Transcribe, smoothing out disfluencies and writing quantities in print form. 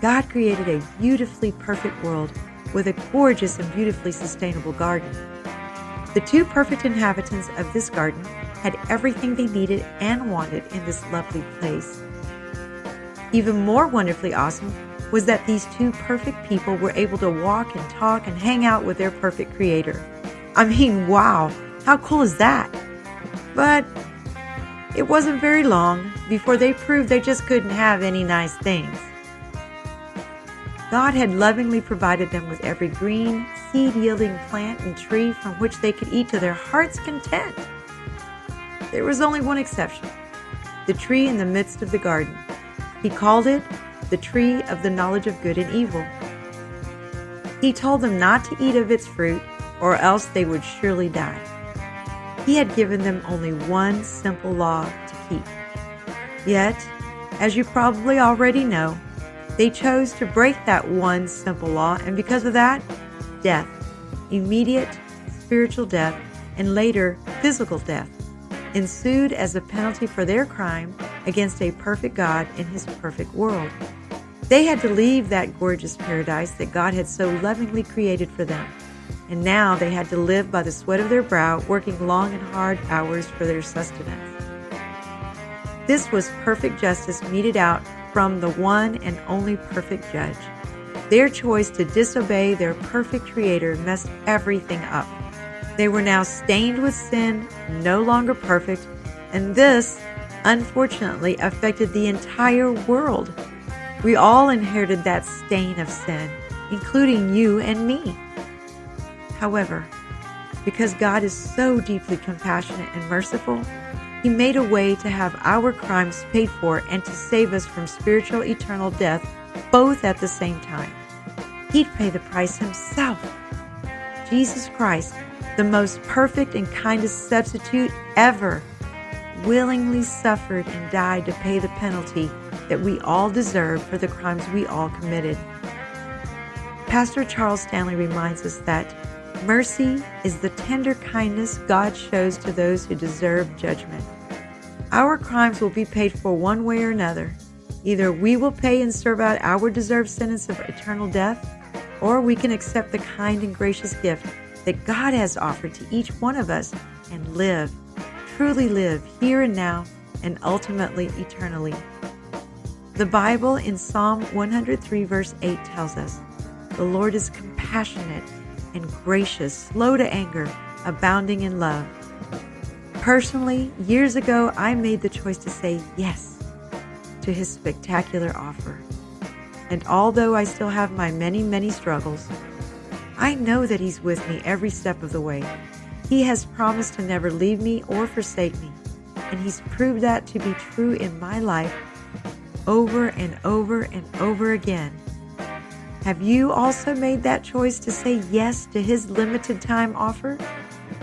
God created a beautifully perfect world with a gorgeous and beautifully sustainable garden. The two perfect inhabitants of this garden had everything they needed and wanted in this lovely place. Even more wonderfully awesome was that these two perfect people were able to walk and talk and hang out with their perfect creator. I mean, wow, how cool is that? But it wasn't very long before they proved they just couldn't have any nice things. God had lovingly provided them with every green, seed-yielding plant and tree from which they could eat to their heart's content. There was only one exception, the tree in the midst of the garden. He called it the tree of the knowledge of good and evil. He told them not to eat of its fruit, or else they would surely die. He had given them only one simple law to keep. Yet, as you probably already know, they chose to break that one simple law, and because of that, death, immediate spiritual death, and later physical death, ensued as a penalty for their crime against a perfect God in His perfect world. They had to leave that gorgeous paradise that God had so lovingly created for them, and now they had to live by the sweat of their brow, working long and hard hours for their sustenance. This was perfect justice meted out from the one and only perfect judge. Their choice to disobey their perfect creator messed everything up. They were now stained with sin, no longer perfect, and this, unfortunately, affected the entire world. We all inherited that stain of sin, including you and me. However, because God is so deeply compassionate and merciful, He made a way to have our crimes paid for and to save us from spiritual eternal death, both at the same time. He'd pay the price Himself. Jesus Christ, the most perfect and kindest substitute ever, willingly suffered and died to pay the penalty that we all deserve for the crimes we all committed. Pastor Charles Stanley reminds us that mercy is the tender kindness God shows to those who deserve judgment. Our crimes will be paid for one way or another. Either we will pay and serve out our deserved sentence of eternal death, or we can accept the kind and gracious gift that God has offered to each one of us and live, truly live here and now and ultimately eternally. The Bible in Psalm 103 verse 8 tells us, "The Lord is compassionate and gracious, slow to anger, abounding in love." Personally, years ago, I made the choice to say yes to His spectacular offer. And although I still have my many, many struggles, I know that He's with me every step of the way. He has promised to never leave me or forsake me, and He's proved that to be true in my life over and over and over again. Have you also made that choice to say yes to His limited time offer?